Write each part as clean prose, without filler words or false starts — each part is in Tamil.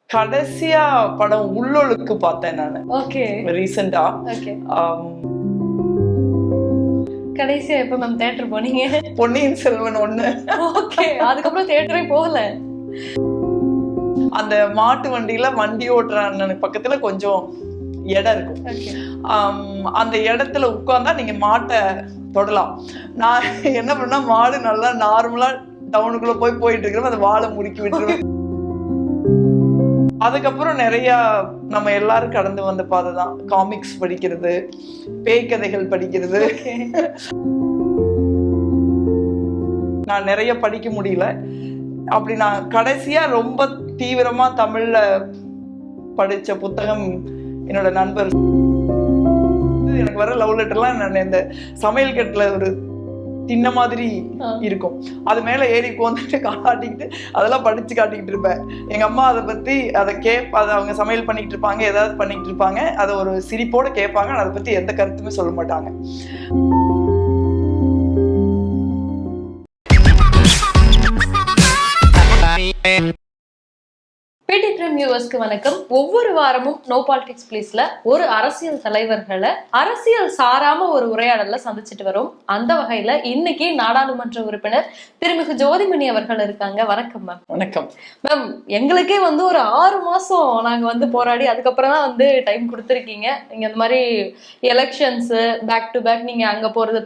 கடைசியா படம் உள்ளொழுக்கு பார்த்தேன் நானு. ஓகே. ரீசெண்டா. ஓகே. கடைசியா எப்ப மேம் தியேட்டர் போனீங்க? பொன்னியின் செல்வன் 1. ஓகே. அதுக்கப்புறம் தியேட்டரே போகல. அந்த மாட்டு வண்டியில வண்டி ஓட்டுற அண்ணனுக்கு பக்கத்துல கொஞ்சம் இடம் இருக்கும். அந்த இடத்துல உட்கார்ந்தா நீங்க மாட்டை தொடலாம். நான் என்ன பண்ணா, மாடு நல்லா நார்மலா டவுனுக்குள்ள போயிட்டு இருக்கிறோம், அந்த வாழை முறுக்கி விட்டுருவேன். அதுக்கப்புறம் நிறைய நம்ம எல்லாரும் கடந்து வந்த பாதை தான் காமிக்ஸ் படிக்கிறது, பேய் கதைகள் படிக்கிறது. நான் நிறைய படிக்க முடியல. அப்படி நான் கடைசியா ரொம்ப தீவிரமா தமிழ்ல படிச்ச புத்தகம் என்னோட நண்பர். எனக்கு வர லவ் லெட்டர்லாம் நான் இந்த சமையல் கட்டுல ஒரு தின்ன மாதிரி இருக்கும், அது மேல ஏறி உட்காந்துட்டு காட்டிக்கிட்டு அதெல்லாம் படிச்சு காட்டிக்கிட்டு இருப்பேன். எங்க அம்மா அதை பத்தி அதை அவங்க சமையல் பண்ணிட்டு இருப்பாங்க, ஏதாவது பண்ணிட்டு இருப்பாங்க, அதை ஒரு சிரிப்போட கேட்பாங்க. அதை பத்தி எந்த கருத்துமே சொல்ல மாட்டாங்க. பிடி பிரைம் வியூவர்ஸ்க்கு வணக்கம். ஒவ்வொரு வாரமும் நோ பாலிடிக்ஸ் பிளேஸ்ல ஒரு அரசியல் தலைவர்களை அரசியல் சாராம ஒரு உரையாடல சந்திச்சுட்டு வரும். அந்த வகையில இன்னைக்கு நாடாளுமன்ற உறுப்பினர் திருமிகு ஜோதிமணி அவர்கள் இருக்காங்க. வணக்கம் மேம். வணக்கம் மேம். எங்களுக்கே ஒரு 6 மாசம் நாங்க போராடி அதுக்கப்புறம் தான் டைம் கொடுத்துருக்கீங்க. நீங்க இந்த மாதிரி எலெக்ஷன்ஸ் பேக் டு பேக், நீங்க அங்க போறது,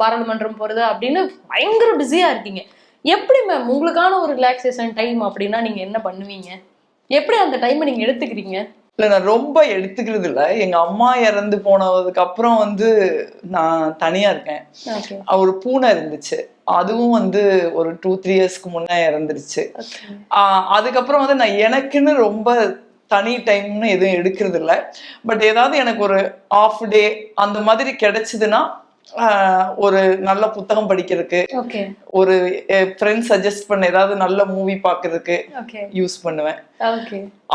பாராளுமன்றம் போறது அப்படின்னு பயங்கர பிஸியா இருக்கீங்க. எப்படி மேம் உங்களுக்கான ஒரு ரிலாக்ஸேஷன் டைம் அப்படின்னா நீங்க என்ன பண்ணுவீங்க? எப்படி அந்த டைமை நீங்க எடுத்துக்கிறீங்க? இல்ல, நான் ரொம்ப எடுத்துக்கிறது இல்ல. எங்க அம்மா இறந்து போனதுக்கு அப்புறம் நான் தனியா இருக்கேன். ஒரு பூனை இருந்துச்சு, அதுவும் ஒரு 2-3 இயர்ஸ்க்கு முன்னே இறந்துருச்சு. அதுக்கப்புறம் நான் எனக்குன்னு ரொம்ப தனி டைம்னு எதுவும் எடுக்கிறது இல்லை. பட் ஏதாவது எனக்கு ஒரு ஆஃப் டே அந்த மாதிரி கிடைச்சதுன்னா ஒரு நல்ல புத்தகம் படிக்கிறதுக்கு, ஒரு ஃப்ரெண்ட்ஸ் சஜஸ்ட் பண்ண ஏதாவது நல்ல மூவி பார்க்கறதுக்கு யூஸ் பண்ணுவேன்.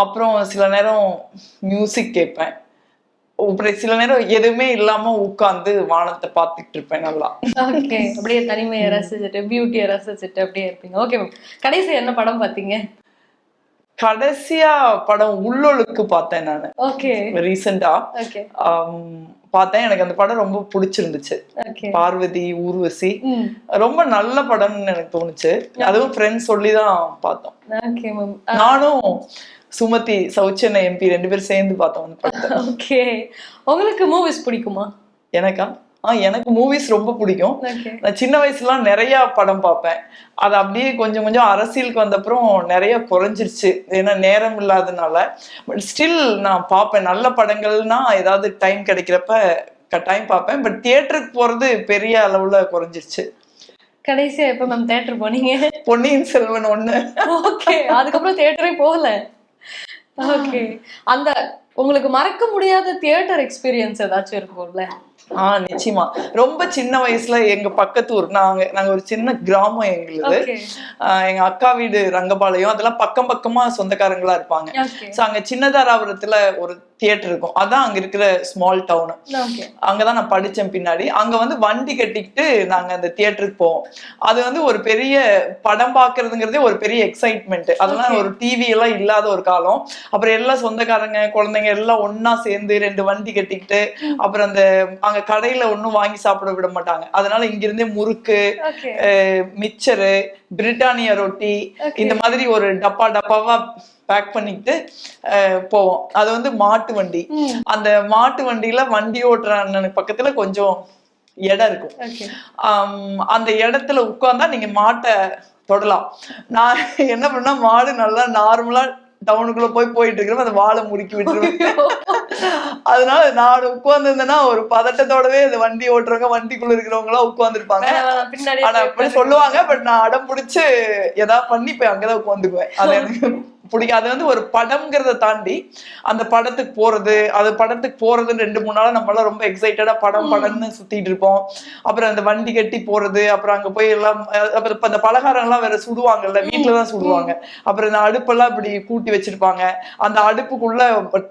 அப்புறம் சில நேரம் மியூசிக் கேட்பேன். சில நேரம் எதுவுமே இல்லாம உட்கார்ந்து வானத்தை பார்த்துட்டு இருப்பேன். நல்லா அப்படியே தனிமையை ரசிச்சுட்டு பியூட்டியை ரசிச்சுட்டு அப்படியே இருப்பீங்க. Okay ma'am. கடைசி என்ன படம் பார்த்தீங்க? கடைசியா படம் உள்ளொழுக்கு பார்த்தேன் நானு. ரீசெண்டா பார்த்தேன். எனக்கு அந்த படம் ரொம்ப பிடிச்சிருந்துச்சு. பார்வதி, ஊர்வசி, ரொம்ப நல்ல படம்னு எனக்கு தோணுச்சு. அதுவும் ஃப்ரெண்ட்ஸ் சொல்லிதான் பார்த்தோம். நானும் சுமதி, சௌச்சன்ன எம்பி 2 பேரும் சேர்ந்து பார்த்தோம் அந்த படத்தை. உங்களுக்கு மூவிஸ் பிடிக்குமா? எனக்கா? எனக்கு மூவிஸ் ரொம்ப பிடிக்கும். நான் சின்ன வயசுலாம் நிறைய படம் பார்ப்பேன். அது அப்படியே கொஞ்சம் கொஞ்சம் அரசியலுக்கு வந்தப்புறம் நிறைய குறைஞ்சிருச்சு, ஏன்னா நேரம் இல்லாதனால. பட் ஸ்டில் நான் பார்ப்பேன். நல்ல படங்கள்னா ஏதாவது டைம் கிடைக்கிறப்ப கட்டாயம் பார்ப்பேன். பட் தியேட்டருக்கு போறது பெரிய அளவுல குறைஞ்சிருச்சு. கடைசியா எப்ப மேம் தியேட்டர் போனீங்க? பொன்னியின் செல்வன் 1. ஓகே. அதுக்கப்புறம் தியேட்டரே போகல. ஓகே. அந்த உங்களுக்கு மறக்க முடியாத தியேட்டர் எக்ஸ்பீரியன்ஸ் ஏதாச்சும் இருக்கும்ல? நிச்சயமா. ரொம்ப சின்ன வயசுல எங்க பக்கத்து ஊர், நாங்க ஒரு சின்ன கிராமம் எங்களுது. எங்க அக்கா வீடு ரங்கபாளையம், அதெல்லாம் பக்கம் பக்கமா சொந்தக்காரங்களா இருப்பாங்க. சோ அங்க சின்னதாராபுரத்துல ஒரு தியேட்டர் இருக்கும். அதான் அங்க இருக்கிற ஸ்மால் டவுன். அங்கதான் நான் படிச்சேன். பின்னாடி அங்க வண்டி கட்டிக்கிட்டு நாங்க அந்த தியேட்டருக்கு போவோம். அது ஒரு பெரிய படம் பாக்குறதுங்கிறதே ஒரு பெரிய எக்ஸைட்மெண்ட். அதெல்லாம் ஒரு டிவி எல்லாம் இல்லாத ஒரு காலம். அப்புறம் எல்லாம் சொந்தக்காரங்க, குழந்தைங்க எல்லாம் ஒன்னா சேர்ந்து 2 வண்டி கட்டிக்கிட்டு, அப்புறம் அந்த அங்க கடையில ஒண்ணும் வாங்கி சாப்பிட விட மாட்டாங்க. அதனால இங்கிருந்தே முறுக்கு, மிச்சரு, பிரிட்டானியா ரொட்டி, இந்த மாதிரி ஒரு டப்பாவா பேக் பண்ணிட்டு போவோம். அது மாட்டு வண்டி. அந்த மாட்டு வண்டியில வண்டி ஓட்டுற அண்ணனுக்கு பக்கத்துல கொஞ்சம் இடம் இருக்கும். அந்த இடத்துல உட்கார்ந்தா நீங்க மாட்டை தொடலாம். நான் என்ன பண்ணா, மாடு நல்லா நார்மலா டவுனுக்குள்ள போயிட்டு இருக்கிறோம், அந்த வாழை முறுக்கி விட்டுருவேன். அதனால நான் உட்கார்ந்து இருந்தேன்னா ஒரு பதட்டத்தோடவே அந்த வண்டி ஓட்டுறவங்க, வண்டிக்குள்ள இருக்கிறவங்க எல்லாம் உட்கார்ந்து இருப்பாங்க. ஆனா அப்படி சொல்லுவாங்க. பட் நான் அடம் பிடிச்சு ஏதாவது பண்ணி போய் அங்கதான் உட்காந்துக்குவேன். அது எனக்கு பிடிக்கும். அது ஒரு படம்ங்கிறத தாண்டி அந்த படத்துக்கு போறது, அது படத்துக்கு போறதுன்னு 2-3 நாளா நம்ம எல்லாம் ரொம்ப எக்ஸைட்டடா படம்னு சுத்திட்டு இருப்போம். அப்புறம் அந்த வண்டி கட்டி போறது, அப்புறம் அங்க போய் எல்லாம், அப்புறம் இப்ப அந்த பலகாரம் எல்லாம் வேற சுடுவாங்கல்ல, வீட்டுலதான் சுடுவாங்க. அப்புறம் இந்த அடுப்பெல்லாம் இப்படி கூட்டி வச்சிருப்பாங்க. அந்த அடுப்புக்குள்ள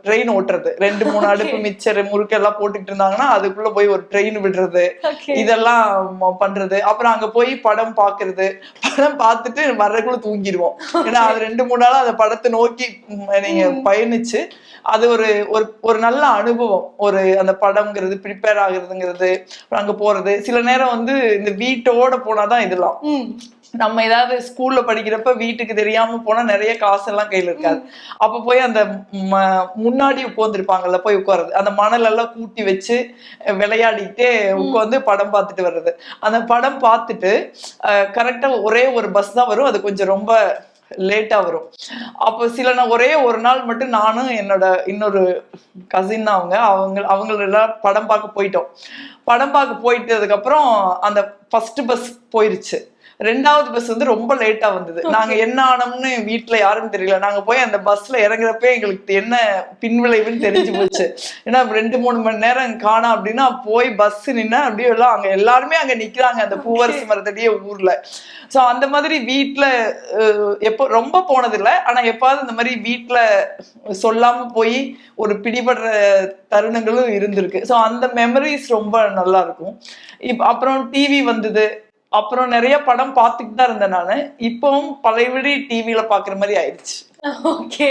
ட்ரெயின் ஓட்டுறது, 2-3 அடுப்பு மிச்சர் முறுக்கு எல்லாம் போட்டுக்கிட்டு இருந்தாங்கன்னா அதுக்குள்ள போய் ஒரு ட்ரெயின் விடுறது, இதெல்லாம் பண்றது. அப்புறம் அங்க போய் படம் பாக்குறது. படம் பார்த்துட்டு வர்றதுக்குள்ள தூங்கிடுவோம். ஏன்னா அது 2-3 நாளா அந்த படத்தை நோக்கி நீங்க பயணிச்சு அது ஒரு ஒரு நல்ல அனுபவம். ஒரு அந்த படம்ங்கிறது ப்ரிப்பேர் ஆகுறதுங்கிறது, அங்க போறது. சில நேரம் வந்து இந்த வீட்டோட போனாதான் இதெல்லாம். நம்ம ஏதாவது ஸ்கூல்ல படிக்கிறப்ப வீட்டுக்கு தெரியாம போனா நிறைய காசெல்லாம் கையில இருக்காது. அப்ப போய் அந்த முன்னாடி உட்கார்ந்துருப்பாங்கல்ல, போய் உட்காருது. அந்த மணல் எல்லாம் கூட்டி வச்சு விளையாடிட்டே உட்கார்ந்து படம் பார்த்துட்டு வர்றது. அந்த படம் பார்த்துட்டு கரெக்டா ஒரே ஒரு பஸ் தான் வரும். அது கொஞ்சம் ரொம்ப லேட்டா வரும். அப்போ ஒரே ஒரு நாள் மட்டும் நானும் என்னோட இன்னொரு கசின் தான் அவங்களெல்லாம் படம் பார்க்க போயிட்டோம். படம் பார்க்க போயிட்டதுக்கு அப்புறம் அந்த ஃபர்ஸ்ட் பஸ் போயிருச்சு. 2வது பஸ் வந்து ரொம்ப லேட்டா வந்தது. நாங்க என்ன ஆனோம்னு வீட்டுல யாரும் தெரியல. நாங்க போய் அந்த பஸ்ல இறங்குறப்ப எங்களுக்கு என்ன பின்விளைவுன்னு தெரிஞ்சு போச்சு. ஏன்னா 2-3 மணி நேரம் காணா அப்படின்னா போய் பஸ் நின்னா அப்படியே எல்லாம் அங்க எல்லாருமே அங்க நிக்கிறாங்க அந்த பூவரசு மரத்தடியே ஊர்ல. சோ அந்த மாதிரி வீட்டுல எப்போ ரொம்ப போனதில்ல. ஆனா எப்பாவது இந்த மாதிரி வீட்டுல சொல்லாம போய் ஒரு பிடிபடுற தருணங்களும் இருந்திருக்கு. சோ அந்த மெமரிஸ் ரொம்ப நல்லா இருக்கும். அப்புறம் டிவி வந்தது. அப்புறம் நிறைய படம் பார்த்துட்டு தான் இருந்தேன் நானு. இப்பவும் பழையபடி டிவில பாக்குற மாதிரி ஆயிடுச்சு. ஓகே,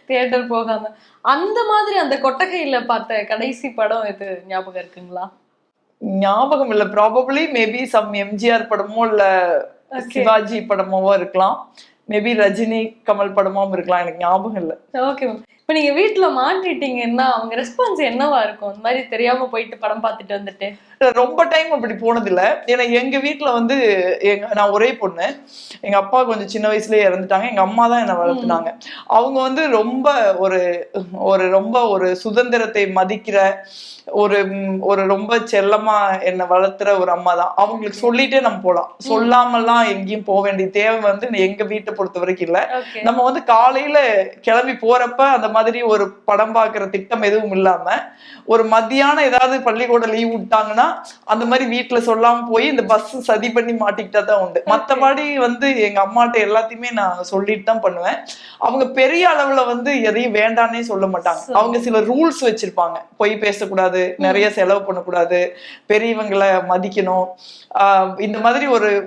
தியேட்டர் போகாம. அந்த மாதிரி அந்த கொட்டகையில பார்த்த கடைசி படம் எது ஞாபகம் இருக்குங்களா? ஞாபகம் இல்ல. ப்ராபபிளி மேபி சம் எம்ஜிஆர் படமோ இல்ல சிவாஜி படமோ இருக்கலாம். மேபி ரஜினி கமல் படமும் இருக்கலாம். எனக்கு ஞாபகம் இல்ல. Okay ma'am. இப்ப நீங்க வீட்டுல மாட்டிட்டீங்கன்னா அவங்க ரெஸ்பான்ஸ் என்னவா இருக்கும்? இந்த மாதிரி தெரியாம போயிட்டு படம் பார்த்துட்டு வந்துட்டு. ரொம்ப டைம் அப்படி போனதில்ல. ஏன்னா எங்க வீட்டுல வந்து நான் ஒரே பொண்ணு. எங்க அப்பா கொஞ்சம் சின்ன வயசுலயே இறந்துட்டாங்க. எங்க அம்மா தான் என்னை வளர்த்துனாங்க. அவங்க வந்து ரொம்ப ஒரு சுதந்திரத்தை மதிக்கிற ஒரு ரொம்ப செல்லமா என்னை வளர்த்துற ஒரு அம்மா தான். அவங்களுக்கு சொல்லிட்டே நம்ம போலாம். சொல்லாமலாம் எங்கேயும் போக வேண்டிய தேவை வந்து எங்க வீட்டை பொறுத்த வரைக்கும் இல்ல. நம்ம வந்து காலையில கிளம்பி போறப்ப அந்த மாதிரி ஒரு படம் பாக்குற திட்டம் எதுவும் இல்லாம ஒரு மத்தியானம் ஏதாவது பள்ளிக்கூட லீவ் விட்டாங்கன்னா அந்த மாதிரி வீட்டுல சொல்லாம போய் இந்த பஸ் சதி பண்ணி மாட்டிக்கிட்டா தான் உண்டு. மத்தபடி வந்து எங்க அம்மாட்ட எல்லாத்தையுமே நான் சொல்லிட்டு தான் பண்ணுவேன். அவங்க பெரிய அளவுல வந்து எதையும் வேண்டான்னே சொல்ல மாட்டாங்க. அவங்க சில ரூல்ஸ் வச்சிருப்பாங்க. பொய் பேசக்கூடாது, நிறைய செலவு பண்ணக்கூடாது, பெரியவங்களை மதிக்கணும், இந்த மாதிரி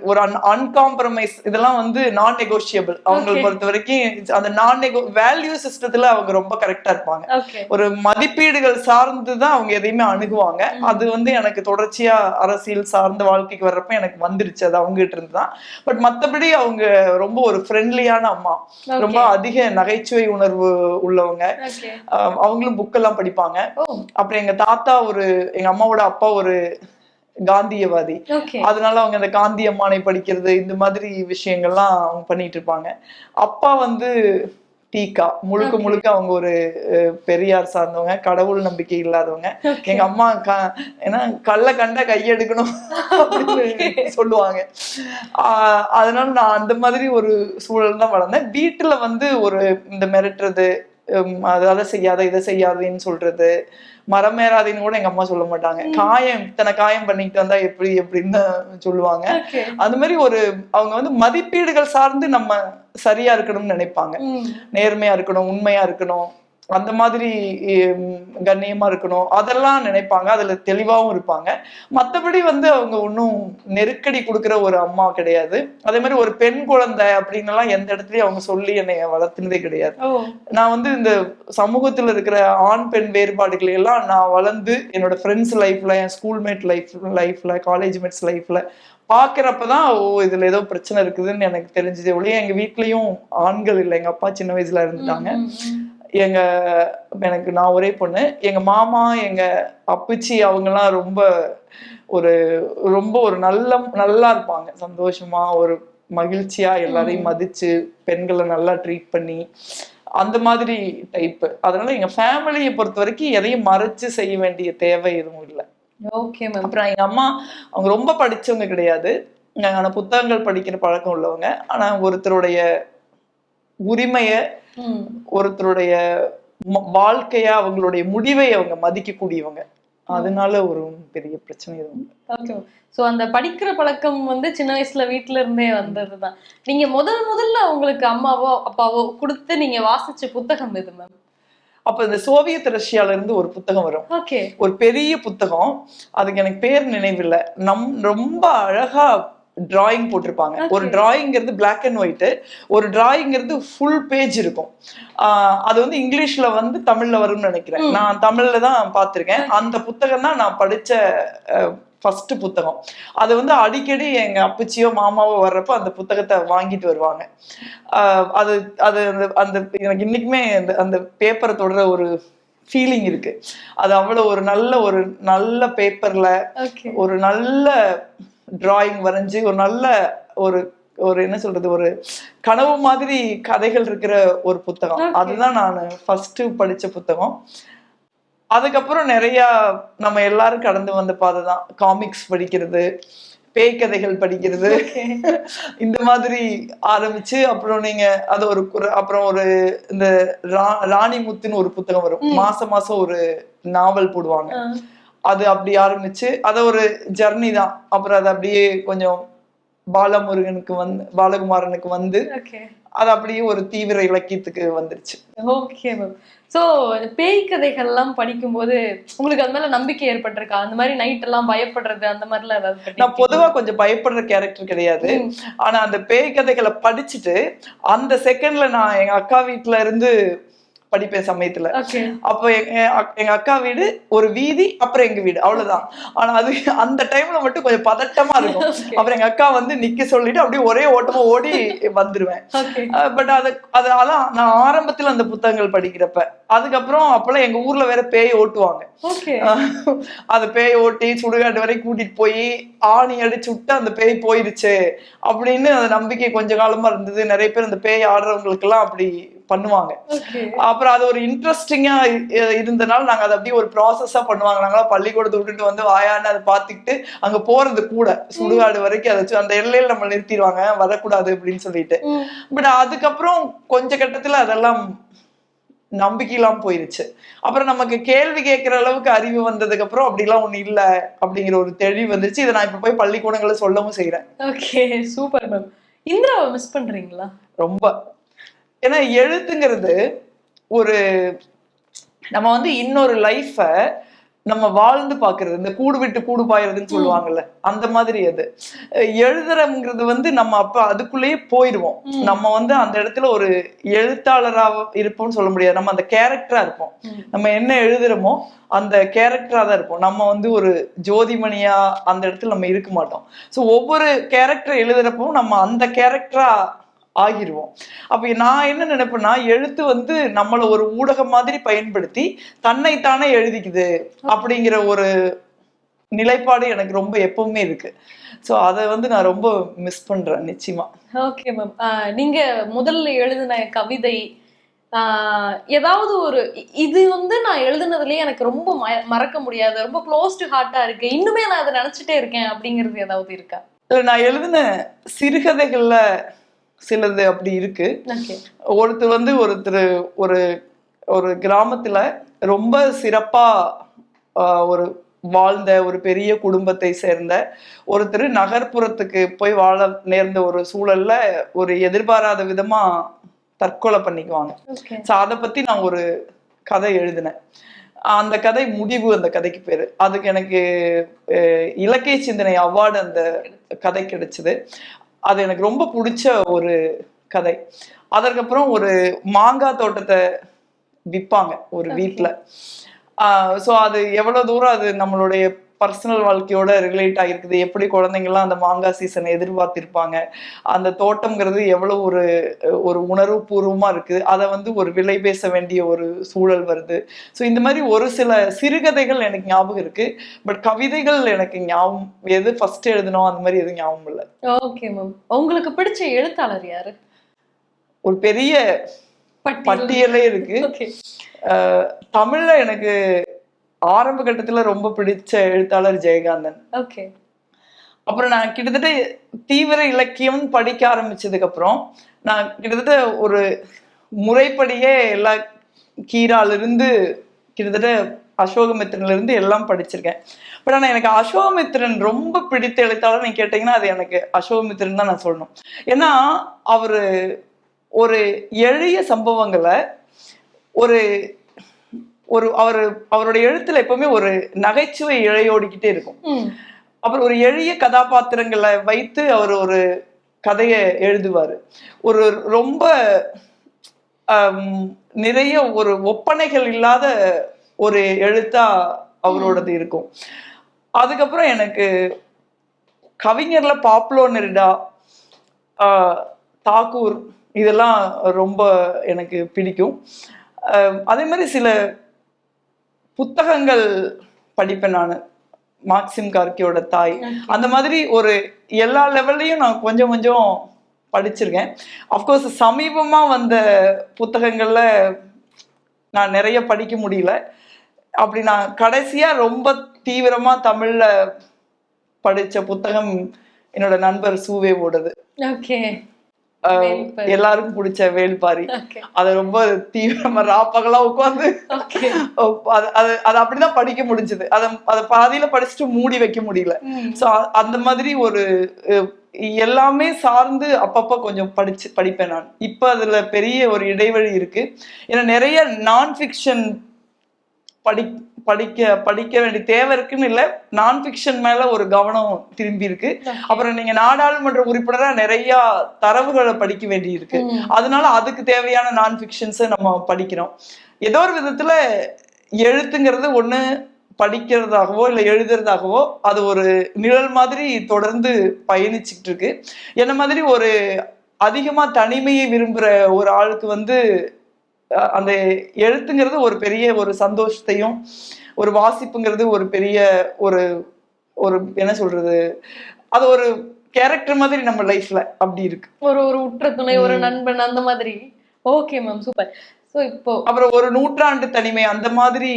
ஒரு அன்காம்ப்ரமைஸ், இதெல்லாம் வந்து நான் நெகோஷியபிள். அவங்களை பொறுத்த வரைக்கும் அந்த வேல்யூ சிஸ்டத்துல அவங்க ரொம்ப கரெக்டா இருப்பாங்க. ஒரு மதிப்பீடுகள் சார்ந்துதான் அவங்க எதையுமே அணுகுவாங்க. அது வந்து எனக்கு தொடர்ச்சியா அரசியல் சார்ந்த வாழ்க்கைக்கு வர்றப்ப எனக்கு வந்துருச்சு. அது அவங்க கிட்ட இருந்துதான். பட் மத்தபடி அவங்க ரொம்ப ஒரு ஃப்ரெண்ட்லியான அம்மா. ரொம்ப அதிக நகைச்சுவை உணர்வு உள்ளவங்க. அவங்களும் புக்கெல்லாம் படிப்பாங்க. அப்புறம் எங்க தாத்தா எங்க அம்மாவோட அப்பா ஒரு காந்தியவாதி. அதனால அவங்க அந்த காந்தி அம்மானை படிக்கிறது இந்த மாதிரி விஷயங்கள்லாம் அவங்க பண்ணிட்டு இருப்பாங்க. அப்பா வந்து டீக்கா முழுக்க அவங்க ஒரு பெரியார் சார்ந்தவங்க, கடவுள் நம்பிக்கை இல்லாதவங்க. எங்க அம்மா ஏன்னா கல்ல கண்டா கையெடுக்கணும் அப்படின்னு சொல்லுவாங்க. அதனால நான் அந்த மாதிரி ஒரு சூழல் தான் வளர்ந்தேன். வீட்டுல வந்து இந்த மிரட்டுறது, அதை செய்யாத இதை செய்யாதுன்னு சொல்றது, மரம் ஏறாதீன்னு கூட எங்க அம்மா சொல்ல மாட்டாங்க. இத்தனை காயம் பண்ணிட்டு வந்தா எப்படின்னு சொல்லுவாங்க. அந்த மாதிரி அவங்க வந்து மதிப்பீடுகள் சார்ந்து நம்ம சரியா இருக்கணும்னு நினைப்பாங்க. நேர்மையா இருக்கணும், உண்மையா இருக்கணும், அந்த மாதிரி கண்ணியமா இருக்கணும், அதெல்லாம் நினைப்பாங்க. அதுல தெளிவாவும் இருப்பாங்க. மத்தபடி வந்து அவங்க ஒன்னும் நெருக்கடி கொடுக்குற ஒரு அம்மா கிடையாது. அதே மாதிரி ஒரு பெண் குழந்தை அப்படின்னு எல்லாம் எந்த இடத்துலயும் அவங்க சொல்லி என்னை வளர்த்துனதே கிடையாது. நான் வந்து இந்த சமூகத்துல இருக்கிற ஆண் பெண் வேறுபாடுகளை எல்லாம் நான் வளர்ந்து என்னோட ஃப்ரெண்ட்ஸ் லைஃப்ல, என் ஸ்கூல்மேட் லைஃப்ல, காலேஜ் மேட்ஸ் லைஃப்ல பாக்குறப்பதான் இதுல ஏதோ பிரச்சனை இருக்குதுன்னு எனக்கு தெரிஞ்சது. ஒழிய எங்க வீட்லயும் ஆண்கள் இல்லை. எங்க அப்பா சின்ன வயசுல இருந்துட்டாங்க. நான் ஒரே பொண்ணு. எங்க மாமா, எங்க அப்புச்சி அவங்கெல்லாம் ரொம்ப ஒரு நல்லா இருப்பாங்க. சந்தோஷமா, ஒரு மகிழ்ச்சியா, எல்லாரையும் மதிச்சு பெண்களை நல்லா ட்ரீட் பண்ணி அந்த மாதிரி டைப். அதனால எங்க ஃபேமிலியை பொறுத்த வரைக்கும் எதையும் மறைச்சு செய்ய வேண்டிய தேவை எதுவும் இல்லை. அப்புறம் எங்க அம்மா அவங்க ரொம்ப படிச்சவங்க கிடையாது. ஆனா புத்தகங்கள் படிக்கிற பழக்கம் உள்ளவங்க. ஆனா ஒருத்தருடைய உரிமைய, ஒருத்தருடைய வாழ்க்கைய, அவங்களுடைய முடிவை அவங்க மதிக்க கூடியவங்க. அதனால ஒரு பெரிய பிரச்சனை எதுவும். சோ அந்த படிக்கிற பழக்கம் வந்து சின்ன வயசுல வீட்டுல இருந்தே வந்ததுதான். நீங்க முதல்ல அவங்களுக்கு அம்மாவோ அப்பாவோ கொடுத்து நீங்க வாசிச்ச புத்தகம் எது மேம்? அப்ப இந்த சோவியத் ரஷ்யால இருந்து ஒரு புத்தகம் வரும். ஒரு பெரிய புத்தகம். அதுக்கு எனக்கு பேர் நினைவில்லை. ரொம்ப அழகா டிராயிங் போட்டிருப்பாங்க. ஒரு டிராயிங்கிறது பிளாக் அண்ட் ஒயிட், ஒரு டிராயிங்கிறது ஃபுல் பேஜ் இருக்கும். அது வந்து இங்கிலீஷ்ல வந்து தமிழ்ல வரும்னு நினைக்கிறேன். நான் தமிழ்ல தான் பார்த்திருக்கேன். அந்த புத்தகம் தான் நான் படிச்ச ஃபர்ஸ்ட் புத்தகம். அது வந்து அடிக்கடி எங்க அப்பச்சியோ மாமாவோ வர்றப்ப அந்த புத்தகத்தை வாங்கிட்டு வருவாங்க. அது அது அந்த எனக்கு இன்னைக்குமே அந்த பேப்பரை தொடர ஒரு ஃபீலிங் இருக்கு. அது அவ்வளவு ஒரு நல்ல பேப்பர்ல ஒரு நல்ல டிராயிங் வரைஞ்சு ஒரு நல்ல ஒரு ஒரு என்ன சொல்றது, ஒரு கனவு மாதிரி கதைகள் இருக்கிற ஒரு புத்தகம். அதுதான் நான் ஃபர்ஸ்ட் படிச்ச புத்தகம். அதுக்கப்புறம் நிறைய நம்ம எல்லாரும் கடந்து வந்த பாதைதான் காமிக்ஸ் படிக்கிறது, பேய் கதைகள் படிக்கிறது, இந்த மாதிரி ஆரம்பிச்சு அப்புறம் நீங்க அது அப்புறம் ஒரு இந்த ராணி முத்துன்னு ஒரு புத்தகம் வரும். மாசம் ஒரு நாவல் போடுவாங்க. அது அப்படி ஆரம்பிச்சு அத ஒரு ஜர்னி தான். அப்புறம் அது அப்படியே கொஞ்சம் பாலகுமாரனுக்கு வந்து அது அப்படியே ஒரு தீவிர இலக்கியத்துக்கு வந்துருச்சு. Okay ma'am. சோ பேய் கதைகள்லாம் படிக்கும்போது உங்களுக்கு அது மேல நம்பிக்கை ஏற்பட்டிருக்கா? அந்த மாதிரி நைட் எல்லாம் பயப்படுறது அந்த மாதிரிலாம் ஏதாவது? நான் பொதுவா கொஞ்சம் பயப்படுற கேரக்டர் கிடையாது. ஆனா அந்த பேய் கதைகளை படிச்சுட்டு அந்த செகண்ட்ல நான் எங்க அக்கா வீட்டுல இருந்து படிப்பேன் சமயத்துல. அப்ப எங்க அக்கா வீடு ஒரு வீதி, அப்புறம் எங்க வீடு, அவ்வளவுதான். ஆனா அது அந்த டைம்ல மட்டும் கொஞ்சம் பதட்டமா இருக்கும். அப்புறம் எங்க அக்கா வந்து நிக்க சொல்லிட்டு அப்படியே ஒரே ஓட்டமா ஓடி வந்துருவேன். பட் அதான் நான் ஆரம்பத்துல அந்த புத்தகங்கள் படிக்கிறப்ப. அதுக்கப்புறம் அப்பெல்லாம் எங்க ஊர்ல வேற பேய் ஓட்டுவாங்க. அந்த பேய் ஓட்டி சுடுகாடு வரை கூட்டிட்டு போய் ஆணி அடிச்சு விட்டு அந்த பேய் போயிருச்சு அப்படின்னு அந்த நம்பிக்கை கொஞ்ச காலமா இருந்தது. நிறைய பேர் அந்த பேய் ஆடுறவங்களுக்கு எல்லாம் அப்படி பண்ணுவாங்க. அப்புறம் அது ஒரு இன்ட்ரெஸ்டிங்கா இருந்தனால நாங்க அதை அப்படியே ஒரு ப்ராசஸா பண்ணுவாங்க. நாங்களா பள்ளிக்கூடத்தை விட்டுட்டு வந்து வாயான்னு அதை பார்த்துக்கிட்டு அங்க போறது கூட சுடுகாடு வரைக்கும் அதை அந்த எல்லையில நம்ம நிறுத்திடுவாங்க, வரக்கூடாது அப்படின்னு சொல்லிட்டு. பட் அதுக்கப்புறம் கொஞ்ச கட்டத்துல அதெல்லாம் நம்பிக்கையெல்லாம் போயிருச்சு. அப்புறம் நமக்கு கேள்வி கேட்கிற அளவுக்கு அறிவு வந்ததுக்கு அப்புறம் அப்படிலாம் ஒண்ணு இல்ல அப்படிங்கிற ஒரு தெளிவு வந்துருச்சு. இதை நான் இப்ப போய் பள்ளிக்கூடங்களை சொல்லவும் செய்யறேன். Okay, super ma'am. இந்திராவை மிஸ் பண்றீங்களா? ரொம்ப. ஏன்னா எழுத்துங்கிறது ஒரு நம்ம வந்து இன்னொரு லைஃப நம்ம வாழ்ந்து பாக்குறது, இந்த கூடு விட்டு கூடு பாயுறதுன்னு சொல்லுவாங்கல்ல, அந்த மாதிரி. அது எழுதுறங்கிறது வந்து நம்ம அப்ப அதுக்குள்ளேயே போயிடுவோம். நம்ம வந்து அந்த இடத்துல ஒரு எழுத்தாளரா இருப்போம்னு சொல்ல முடியாது. நம்ம அந்த கேரக்டரா இருப்போம். நம்ம என்ன எழுதுறோமோ அந்த கேரக்டரா தான் இருப்போம். நம்ம வந்து ஒரு ஜோதிமணியா அந்த இடத்துல நம்ம இருக்க மாட்டோம். ஸோ ஒவ்வொரு கேரக்டர் எழுதுறப்போ நம்ம அந்த கேரக்டரா ஆகிருவோம். அப்ப நான் என்ன நினைப்பேன்னா, எழுத்து வந்து நம்மள ஒரு ஊடகம் மாதிரி பயன்படுத்தி தன்னைத்தானே எழுதிக்குது அப்படிங்கிற ஒரு நிலைப்பாடு எனக்கு ரொம்ப எப்பவுமே இருக்கு. சோ அதை வந்து நான் ரொம்ப மிஸ் பண்றேன் நிச்சயமா. Okay ma'am. நீங்க முதல்ல எழுதின கவிதை ஏதாவது ஒரு இது வந்து நான் எழுதுனதுலயே எனக்கு ரொம்ப மறக்க முடியாது, ரொம்ப க்ளோஸ் டு ஹார்ட்டா இருக்கு, இன்னுமே நான் அதை நினைச்சிட்டே இருக்கேன் அப்படிங்கிறது ஏதாவது இருக்கா? நான் எழுதின சிறுகதைகள்ல சிலது அப்படி இருக்கு. ஒருத்தர் ஒரு ஒரு கிராமத்துல ரொம்ப சிறப்பா ஒரு வாழ்ந்த ஒரு பெரிய குடும்பத்தை சேர்ந்த ஒருத்தர் நகர்ப்புறத்துக்கு போய் வாழ நேர்ந்த ஒரு சூழல்ல ஒரு எதிர்பாராத விதமா தற்கொலை பண்ணிக்குவாங்க. அதை பத்தி நான் ஒரு கதை எழுதினேன். அந்த கதை முடிவு, அந்த கதைக்கு பேரு. அதுக்கு எனக்கு இலக்கிய சிந்தனை அவார்டு அந்த கதை கிடைச்சது. அது எனக்கு ரொம்ப பிடிச்ச ஒரு கதை. அதற்கப்புறம் ஒரு மாங்காய் தோட்டத்தை விற்பாங்க ஒரு வீட்டுல. ஸோ அது எவ்வளவு தூரம் அது நம்மளுடைய பர்சனல் வாழ்க்கையோட ரிலேட் ஆகிருக்குது, எப்படி குழந்தைங்கள்லாம் அந்த மாங்காய் சீசனை எதிர்பார்த்திருப்பாங்க, அந்த தோட்டம்ங்கிறது எவ்வளவு ஒரு உணர்வு பூர்வமா இருக்கு, அதை வந்து ஒரு விலை பேச வேண்டிய ஒரு சூழல் வருது. ஸோ இந்த மாதிரி ஒரு சில சிறுகதைகள் எனக்கு ஞாபகம் இருக்கு. பட் கவிதைகள் எனக்கு ஞாபகம், எது ஃபர்ஸ்ட் எழுதணும் அந்த மாதிரி எதுவும் ஞாபகம் இல்லை. Okay ma'am. உங்களுக்கு பிடிச்ச எழுத்தாளர் யாரு? ஒரு பெரிய பட்டியலே இருக்கு. தமிழ்ல எனக்கு ஆரம்ப கட்டத்துல ரொம்ப பிடிச்ச எழுத்தாளர் ஜெயகாந்தன். அப்புறம் நான் கிட்டத்தட்ட தீவிர இலக்கியம் படிக்க ஆரம்பிச்சதுக்கு அப்புறம் நான் கிட்டத்தட்ட ஒரு முறைப்படியே எல்லா கீரால இருந்து கிட்டத்தட்ட அசோகமித்திரன்ல இருந்து எல்லாம் படிச்சிருக்கேன். பட் ஆனா எனக்கு அசோகமித்திரன் ரொம்ப பிடித்த எழுத்தாளர் நீங்க கேட்டீங்கன்னா அது எனக்கு அசோகமித்திரன் தான் நான் சொல்லணும். ஏன்னா அவரு ஒரு எளிய சம்பவங்களை ஒரு அவருடைய எழுத்துல எப்பவுமே ஒரு நகைச்சுவை இழையோடிக்கிட்டே இருக்கும். அப்புறம் ஒரு எளிய கதாபாத்திரங்களை வைத்து அவர் ஒரு கதையை எழுதுவாரு. ஒரு ரொம்ப நிறைய ஒரு ஒப்பனைகள் இல்லாத ஒரு எழுத்தா அவரோடது இருக்கும். அதுக்கப்புறம் எனக்கு கவிஞர்ல பாப்லோ நெருடா, தாக்கூர் இதெல்லாம் ரொம்ப எனக்கு பிடிக்கும். அதே மாதிரி சில புத்தகங்கள் படிப்பேன் நான். மார்க்சிம் கார்கியோட தாய், அந்த மாதிரி ஒரு எல்லா லெவல்லையும் நான் கொஞ்சம் கொஞ்சம் படிச்சிருக்கேன். அஃப்கோர்ஸ் சமீபமா வந்த புத்தகங்கள்ல நான் நிறைய படிக்க முடியல. அப்படி நான் கடைசியா ரொம்ப தீவிரமா தமிழ்ல படிச்ச புத்தகம் என்னோட நண்பர் சூவேவோடது. எல்லாருக்கும் பிடிச்ச வேள்பாரி. அத ரொம்ப தீவிரமா ராப்பகலா உட்காந்து அது அப்படிதான் படிக்க முடிஞ்சது. அத பாதியில படிச்சுட்டு மூடி வைக்க முடியல. சோ அந்த மாதிரி ஒரு எல்லாமே சார்ந்து அப்பப்ப கொஞ்சம் படிப்பேன் நான். இப்ப அதுல பெரிய ஒரு இடைவெளி இருக்கு. ஏன்னா நிறைய நான் ஃபிக்ஷன் படிக்க வேண்டிய தேவை இருக்குன்னு இல்ல, நான் ஃபிக்ஷன் மேல ஒரு கவனம் திரும்பி இருக்கு. அப்புறம் நீங்க நாடாளுமன்ற உறுப்பினரா நிறைய தரவுகளை படிக்க வேண்டி இருக்கு. அதனால அதுக்கு தேவையான நான் ஃபிக்ஷன்ஸை நம்ம படிக்கிறோம். ஏதோ ஒரு விதத்துல எழுத்துங்கிறது ஒண்ணு படிக்கிறதாகவோ இல்ல எழுதுறதாகவோ அது ஒரு நிழல் மாதிரி தொடர்ந்து பயணிச்சுட்டு இருக்கு. என்ன மாதிரி ஒரு அதிகமா தனிமையை விரும்புற ஒரு ஆளுக்கு அந்த எழுத்துங்கிறது ஒரு பெரிய ஒரு சந்தோஷத்தையும், ஒரு வாசிப்புங்கிறது ஒரு பெரிய ஒரு ஒரு என்ன சொல்றது, அது ஒரு கேரக்டர் மாதிரி நம்ம லைஃப்ல அப்படி இருக்கு. ஒரு ஒரு உற்ற துணை, ஒரு நண்பன் அந்த மாதிரி. Okay ma'am, super. சோ இப்போ அப்புறம் ஒரு நூற்றாண்டு தனிமை அந்த மாதிரி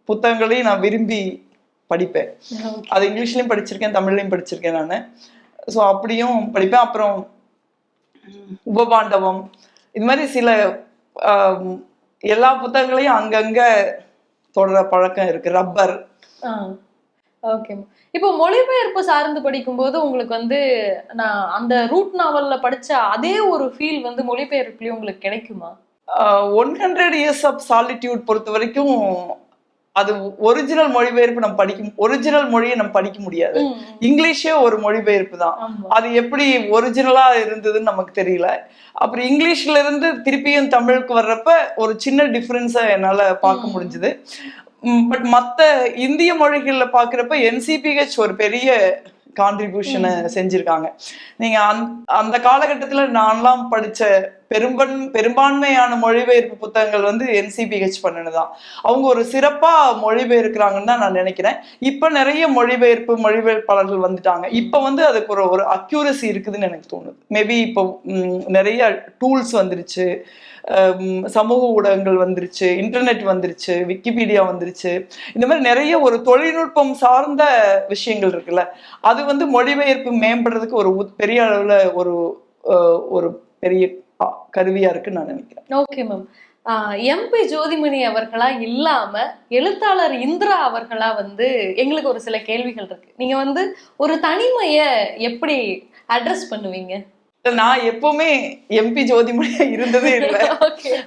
புத்தகங்களையும் நான் விரும்பி படிப்பேன். அது இங்கிலீஷ்லயும் படிச்சிருக்கேன், தமிழ்லயும் படிச்சிருக்கேன் நானு. ஸோ அப்படியும் படிப்பேன். அப்புறம் உபபாண்டவம், இது மாதிரி சில எல்லா புத்தகங்களையும் அங்கங்க தொடர பழக்கம் இருக்கு. ரப்பர். ஓகே. இப்போ மொழிபெயர்ப்பு சார்ந்து படிக்கும்போது உங்களுக்கு நான் அந்த ரூட் நாவல்ல படிச்ச அதே ஒரு ஃபீல் மொழிபெயர்ப்புலயும் உங்களுக்கு கிடைக்குமா? 100 Years of Solitude பொறுத்த வரைக்கும் அது ஒரிஜினல் மொழிபெயர்ப்பு நம்ம ஒரிஜினல் மொழியை நம்ம படிக்க முடியாது. இங்கிலீஷே ஒரு மொழிபெயர்ப்பு தான். அது எப்படி ஒரிஜினலா இருந்ததுன்னு நமக்கு தெரியல. அப்புறம் இங்கிலீஷ்ல இருந்து திருப்பியும் தமிழுக்கு வர்றப்ப ஒரு சின்ன டிஃபரன்ஸை என்னால பார்க்க முடிஞ்சது. பட் மத்த இந்திய மொழிகள்ல பாக்குறப்ப NCPH ஒரு பெரிய கான்ட்ரிபியூஷனை செஞ்சிருக்காங்க. நீங்க அந்த காலகட்டத்துல நான்லாம் படிச்ச பெரும்பான்மையான மொழிபெயர்ப்பு புத்தகங்கள் NCPH பண்ணினதுதான். அவங்க ஒரு சிறப்பா மொழிபெயர்க்கிறாங்கன்னு தான் நான் நினைக்கிறேன். இப்ப நிறைய மொழிபெயர்ப்பாளர்கள் வந்துட்டாங்க. இப்ப அதுக்கு ஒரு அக்யூரசி இருக்குதுன்னு எனக்கு தோணுது. மேபி இப்போ நிறைய டூல்ஸ் வந்துருச்சு, சமூக ஊடகங்கள் வந்துருச்சு, இன்டர்நெட் வந்துருச்சு, விக்கிபீடியா வந்துருச்சு. இந்த மாதிரி நிறைய ஒரு தொழில்நுட்பம் சார்ந்த விஷயங்கள் இருக்குல்ல, அது மொழிபெயர்ப்பு மேம்படுறதுக்கு ஒரு பெரிய அளவுல ஒரு பெரிய கருவியா இருக்குன்னு நான் நினைக்கிறேன். Okay ma'am. MP ஜோதிமணி அவர்களா இல்லாம எழுத்தாளர் இந்திரா அவர்களா எங்களுக்கு ஒரு சில கேள்விகள் இருக்கு. நீங்க ஒரு தனிமைய எப்படி அட்ரஸ் பண்ணுவீங்க? நான் எப்பவுமே MP ஜோதிமணியா இருந்ததே இல்லை.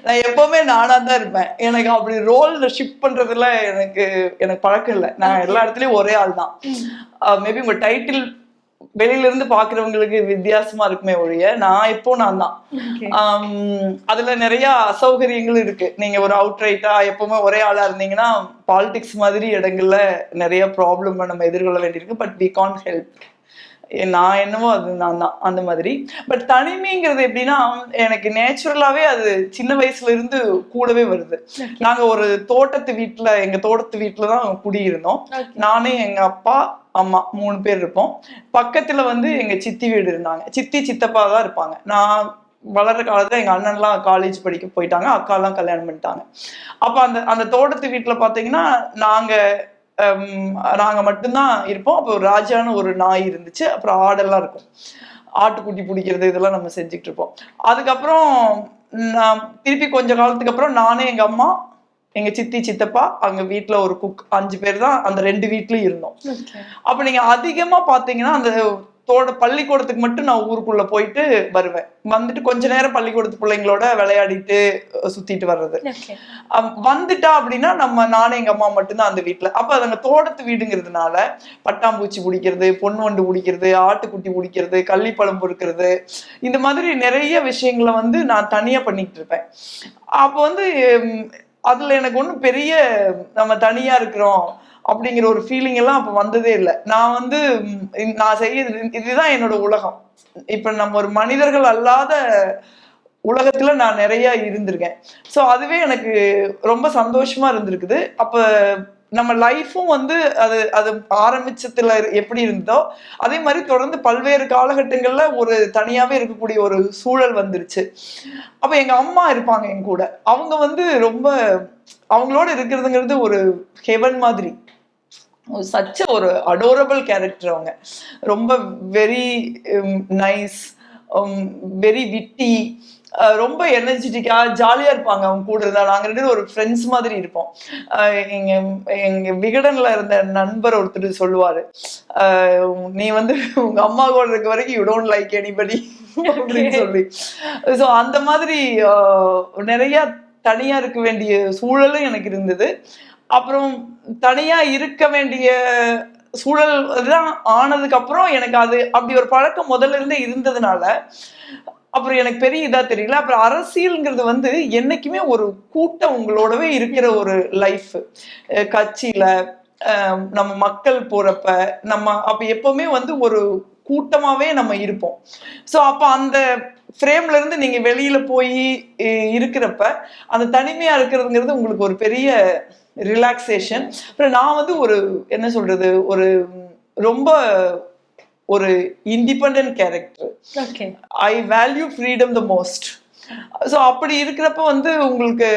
நான் எப்பவுமே நானா தான் இருப்பேன். எனக்கு அப்படி ரோல்ல ஷிஃப்ட் பண்றதுல எனக்கு பழக்கம் இல்லை. நான் எல்லா இடத்துலயும் ஒரே ஆள் தான். மேபி உங்க டைட்டில் வெளியில இருந்து பாக்குறவங்களுக்கு வித்தியாசமா இருக்குமே ஒழிய நான் தான். அதுல நிறைய அசௌகரியங்கள் இருக்கு. நீங்க ஒரு அவுட்ரைட்டா எப்பவுமே ஒரே ஆளா இருந்தீங்கன்னா பாலிடிக்ஸ் மாதிரி இடங்கள்ல நிறைய ப்ராப்ளம் நம்ம எதிர்கொள்ள வேண்டியிருக்கு. But we can't help. நான் என்னவோ அது நான் தான் அந்த மாதிரி. பட் தனிமைங்கிறது எப்படின்னா எனக்கு நேச்சுரலாவே அது சின்ன வயசுல இருந்து கூடவே வருது. நாங்க ஒரு எங்க தோட்டத்து வீட்டுலதான் குடியிருந்தோம். நானே எங்க அப்பா அம்மா 3 பேர் இருப்போம். பக்கத்துல எங்க சித்தி வீடு இருந்தாங்க. சித்தி சித்தப்பா தான் இருப்பாங்க. நான் வளர்ற காலத்துல எங்க அண்ணன்லாம் காலேஜ் படிக்க போயிட்டாங்க, அக்கா எல்லாம் கல்யாணம் பண்ணிட்டாங்க. அப்ப அந்த தோட்டத்து வீட்டுல பாத்தீங்கன்னா நாங்க மட்டும்தான் இருப்போம். அப்போ ராஜான்னு ஒரு நாய் இருந்துச்சு. அப்புறம் ஆடெல்லாம் இருக்கும். ஆட்டுக்குட்டி பிடிக்கிறது இதெல்லாம் நம்ம செஞ்சுட்டு இருப்போம். அதுக்கப்புறம் திருப்பி கொஞ்ச காலத்துக்கு அப்புறம் நானே எங்க அம்மா எங்க சித்தி சித்தப்பா அங்க வீட்டுல ஒரு குக் 5 பேர் தான் அந்த 2 வீட்லயும் இருந்தோம். அப்ப நீங்க அதிகமா பாத்தீங்கன்னா அந்த பள்ளிக்கூடத்துக்கு மட்டும் நான் ஊருக்குள்ள போயிட்டு வருவேன். வந்துட்டு கொஞ்ச நேரம் பள்ளிக்கூடத்து பிள்ளைங்களோட விளையாடிட்டு சுத்திட்டு வர்றது. வந்துட்டா அப்படின்னா நானும் எங்க அம்மா மட்டும்தான் அந்த வீட்டுல. அப்ப அது தோட்டத்து வீடுங்கிறதுனால பட்டாம்பூச்சி பிடிக்கிறது, பொன் வண்டு பிடிக்கிறது, ஆட்டுக்குட்டி பிடிக்கிறது, கள்ளிப்பழம் பொறுக்கிறது, இந்த மாதிரி நிறைய விஷயங்களை வந்து நான் தனியா பண்ணிட்டு இருப்பேன். அப்ப வந்து அதுல எனக்கு ஒண்ணும் பெரிய நம்ம தனியா இருக்கிறோம் அப்படிங்கிற ஒரு ஃபீலிங் எல்லாம் அப்ப வந்ததே இல்லை. நான் வந்து நான் இதுதான் என்னோட உலகம். இப்ப நம்ம ஒரு மனிதர்கள் அல்லாத உலகத்துல நான் நிறைய இருந்திருக்கேன். சோ அதுவே எனக்கு ரொம்ப சந்தோஷமா இருந்திருக்குது. அப்ப நம்ம லைஃபும் வந்து அது அது ஆரம்பிச்சதுல எப்படி இருந்தோ அதே மாதிரி தொடர்ந்து பல்வேறு காலகட்டங்கள்ல ஒரு தனியாவே இருக்கக்கூடிய ஒரு சூழல் வந்துருச்சு. அப்ப எங்க அம்மா இருப்பாங்க என் கூட. அவங்க வந்து ரொம்ப அவங்களோட இருக்கிறதுங்கிறது ஒரு ஹெவன் மாதிரி. சச்ச ஒரு அடோரபிள் கேரக்டர். அவங்க ரொம்ப வெரி நைஸ், வெரி விட்டி, ரொம்ப எனர்ஜெட்டிக்கா ஜாலியா இருப்பாங்க. அவங்க கூட இருந்தா நாங்க 2 பேரும் ஒரு ஃப்ரெண்ட்ஸ் மாதிரி இருப்போம். எங்க விகடன்ல இருந்த நண்பர் ஒருத்தர் சொல்லுவாரு, நீ வந்து உங்க அம்மா கூட இருக்க வரைக்கும் யூ டோன்ட் லைக் எனிபடி அப்படின்னு சொல்லி. ஸோ அந்த மாதிரி நிறைய தனியா இருக்க வேண்டிய சூழலும் எனக்கு இருந்தது. அப்புறம் தனியா இருக்க வேண்டிய சூழல் தான் ஆனதுக்கு அப்புறம் எனக்கு அது அப்படி ஒரு பழக்கம் முதல்ல இருந்தே இருந்ததுனால அப்புறம் எனக்கு பெரிய இதா தெரியல. அப்புறம் அரசியல்ங்கிறது வந்து என்னைக்குமே ஒரு கூட்டம் உங்களோடவே இருக்கிற ஒரு லைஃப். கட்சியில நம்ம மக்கள் போறப்ப நம்ம அப்ப எப்பவுமே வந்து ஒரு கூட்டமாவே நம்ம இருப்போம். சோ அப்ப அந்த ஃப்ரேம்ல இருந்து நீங்க வெளியில போய் இருக்கிறப்ப அந்த தனிமையா இருக்கிறதுங்கிறது உங்களுக்கு ஒரு பெரிய ரிலாக்ஸேஷன். அப்புறம் நான் வந்து ஒரு என்ன சொல்றது, ஒரு ரொம்ப ஒரு independent character. I value freedom the most. So அப்படி இருக்கிறப்ப வந்து உங்களுக்கு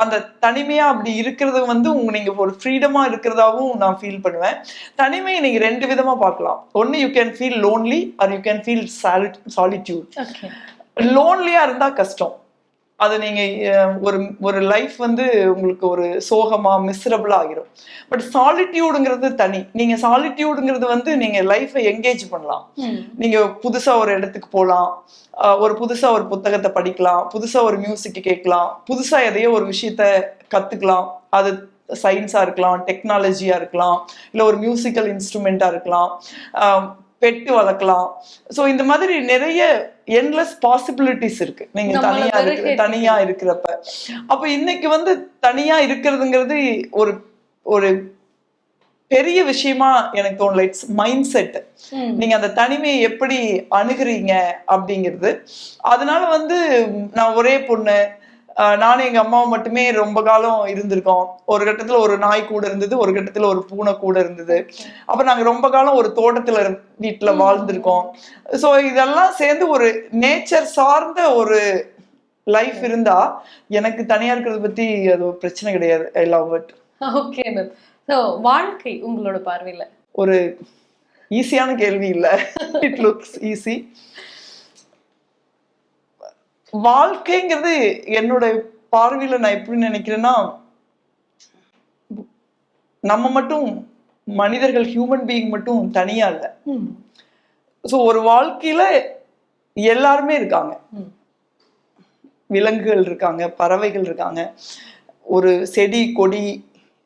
அந்த தனிமையா அப்படி இருக்கிறது வந்து நீங்க ஒரு ஃப்ரீடமா இருக்கிறதாவும் நான் ஃபீல் பண்ணுவேன். தனிமையை நீங்க 2 விதமா பார்க்கலாம். ஒன்னு you can feel lonely or you can feel solitude. லோன்லியா இருந்தா கஷ்டம். அது நீங்க ஒரு லைஃப் வந்து உங்களுக்கு ஒரு சோகமா மிசரபிளா ஆகிரும். பட் சாலிட்யூடுங்கிறது தனி. நீங்க சாலிட்யூடுங்கிறது வந்து நீங்க லைஃபை என்கேஜ் பண்ணலாம். நீங்க புதுசா ஒரு இடத்துக்கு போகலாம், புதுசா ஒரு புத்தகத்தை படிக்கலாம், புதுசா ஒரு மியூசிக் கேட்கலாம், புதுசா எதையோ ஒரு விஷயத்த கத்துக்கலாம். அது சயின்ஸா இருக்கலாம், டெக்னாலஜியா இருக்கலாம், இல்ல ஒரு மியூசிக்கல் இன்ஸ்ட்ருமெண்டா இருக்கலாம், பெட்டு வளர்க்கலாம். ஸோ இந்த மாதிரி நிறைய என்லெஸ் பாசிபிலிட்டிஸ் இருக்கு நீங்க தனியா இருக்கிறப்ப. அப்ப இன்னைக்கு வந்து தனியா இருக்கிறதுங்கிறது ஒரு ஒரு பெரிய விஷயமா எனக்கு தோணல. It's mind set. நீங்க அந்த தனிமையை எப்படி அணுகுறீங்க அப்படிங்கிறது. அதனால வந்து நான் ஒரே பொண்ணு, நானும் எங்க அம்மாவும் மட்டுமே ரொம்ப காலம் இருந்திருக்கோம். ஒரு கட்டத்துல ஒரு நாய் கூட இருந்தது, ஒரு கட்டத்துல ஒரு பூனை கூட இருந்தது. அப்ப நாங்க ரொம்ப காலம் ஒரு தோட்டத்துல வீட்டுல வாழ்ந்திருக்கோம். சோ இதெல்லாம் சேர்ந்து ஒரு நேச்சர் சார்ந்த ஒரு லைஃப் இருந்தா எனக்கு தனியா இருக்கிறத பத்தி அது ஒரு பிரச்சனை கிடையாது. I love it. Okay ma'am. So வாழ்க்கை உங்களோட பார்வையில ஒரு ஈஸியான கேள்வி இல்ல. It looks easy. வாழ்க்கைங்கிறது என்னோட பார்வையில நான் எப்படி நினைக்கிறேன்னா, நம்ம மட்டும் மனிதர்கள், ஹியூமன் பீயிங் மட்டும் தனியா இல்ல. சோ ஒரு வாழ்க்கையில எல்லாருமே இருக்காங்க. விலங்குகள் இருக்காங்க, பறவைகள் இருக்காங்க, ஒரு செடி கொடி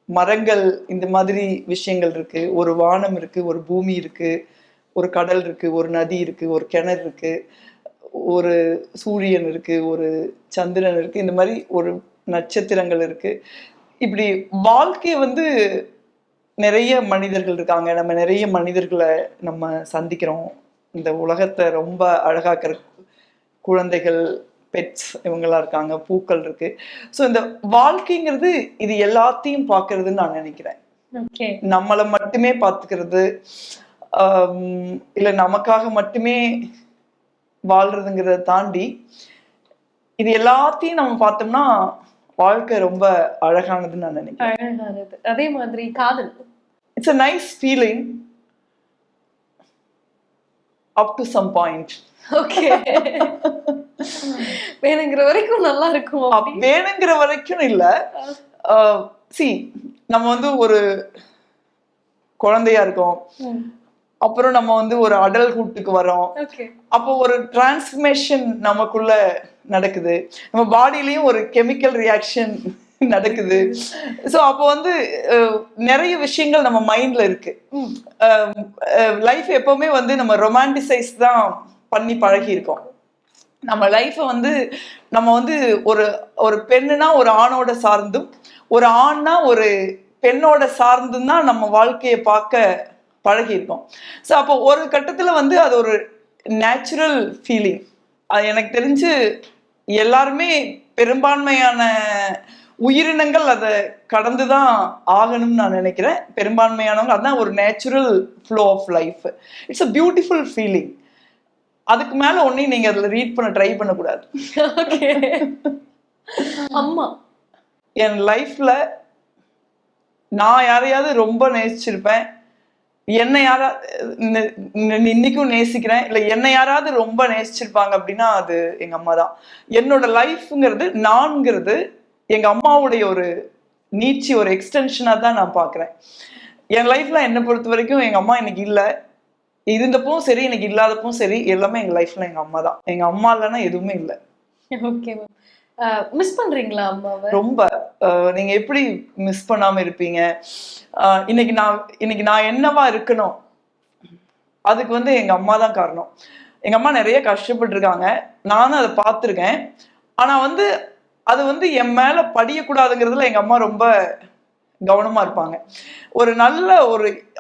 மரங்கள், இந்த மாதிரி விஷயங்கள் இருக்கு, ஒரு வானம் இருக்கு, ஒரு பூமி இருக்கு, ஒரு கடல் இருக்கு, ஒரு நதி இருக்கு, ஒரு கிணறு இருக்கு, ஒரு சூரியன் இருக்கு, ஒரு சந்திரன் இருக்கு, இந்த மாதிரி ஒரு நட்சத்திரங்கள் இருக்கு. இப்படி வாழ்க்கை வந்து நிறைய மனிதர்கள் இருக்காங்க. நம்ம நிறைய மனிதர்களை நம்ம சந்திக்கிறோம். இந்த உலகத்தை ரொம்ப அழகாக்குற குழந்தைகள், பெட்ஸ் இவங்கெல்லாம் இருக்காங்க, பூக்கள் இருக்கு. ஸோ இந்த வாழ்க்கைங்கிறது இது எல்லாத்தையும் பார்க்கறதுன்னு நான் நினைக்கிறேன். நம்மளை மட்டுமே பார்த்துக்கிறது இல்லை நமக்காக மட்டுமே வாழ்றதுங்கிறத தாண்டி இது எல்லாத்தையும் நம்ம பார்த்தோம்னா வாழ்க்கை ரொம்ப அழகானதுன்னு நான் நினைக்கிறேன். அதே மாதிரி காதல், it's a nice feeling up to some point. Okay. வேணுங்கிற வரைக்கும் நல்லா இருக்கும். வேணுங்கிற வரைக்கும் இல்ல. நம்ம வந்து ஒரு குழந்தையா இருக்கோம். அப்புறம் நம்ம வந்து ஒரு அடல்ட்ஹுட்டுக்கு வரோம். அப்போ ஒரு டிரான்ஸ்ஃபர்மேஷன் நமக்குள்ள நடக்குது. நம்ம பாடியிலயும் ஒரு கெமிக்கல் ரியாக்ஷன் நடக்குது. சோ அப்போ வந்து நிறைய விஷயங்கள் நம்ம மைண்ட்ல இருக்கு. லைஃப் எப்பவுமே வந்து நம்ம ரொமான்டிசைஸ் தான் பண்ணி பழகி இருக்கோம். நம்ம லைஃப வந்து நம்ம வந்து ஒரு ஒரு பெண்ணுனா ஒரு ஆணோட சார்ந்தும், ஒரு ஆண்னா ஒரு பெண்ணோட சார்ந்தும் தான் நம்ம வாழ்க்கையை பார்க்க பழகியிருக்கோம். ஸோ அப்போ ஒரு கட்டத்துல வந்து அது ஒரு நேச்சுரல் ஃபீலிங். அது எனக்கு தெரிஞ்சு எல்லாருமே பெரும்பான்மையான உயிரினங்கள் அதை கடந்துதான் ஆகணும்னு நான் நினைக்கிறேன். பெரும்பான்மையானவங்க அதான் ஒரு natural flow of life. It's a beautiful feeling. அதுக்கு மேல ஒன்னையும் நீங்க அதுல ரீட் பண்ண ட்ரை பண்ணக்கூடாது. அம்மா என் லைஃப்ல நான் யாரையாவது ரொம்ப நேசிச்சிருப்பேன், என்னை யாராவது இன்னைக்கும் நேசிக்கிறேன், இல்லை என்னை யாராவது ரொம்ப நேசிச்சிருப்பாங்க அப்படின்னா அது எங்க அம்மா தான். என்னோட லைஃப்ங்கிறது நான்கிறது எங்க அம்மாவுடைய ஒரு நீட்சி, ஒரு எக்ஸ்டென்ஷனா தான் நான் பாக்குறேன். என் லைஃப்ல என்னை பொறுத்த வரைக்கும் எங்க அம்மா இன்னைக்கு இல்லை, இருந்தப்பவும் சரி எனக்கு இல்லாதப்பவும் சரி, எல்லாமே எங்க லைஃப்ல எங்க அம்மா தான். எங்க அம்மா இல்லைன்னா எதுவுமே இல்லை. Okay ma'am. மிஸ் பண்றீங்களா அம்மாவை? ரொம்ப. நீங்க எப்படி மிஸ் பண்ணாம இருப்பீங்க? இன்னைக்கு நான் என்னவா இருக்கணும், அதுக்கு வந்து எங்க அம்மா தான் காரணம். எங்க அம்மா நிறைய கஷ்டப்பட்டிருக்காங்க, நானும் அதை பார்த்துருக்கேன். ஆனா வந்து அது வந்து என் மேல படியக்கூடாதுங்கிறதுல எங்க அம்மா ரொம்ப கவனமா இருப்பாங்க. ஒரு நல்ல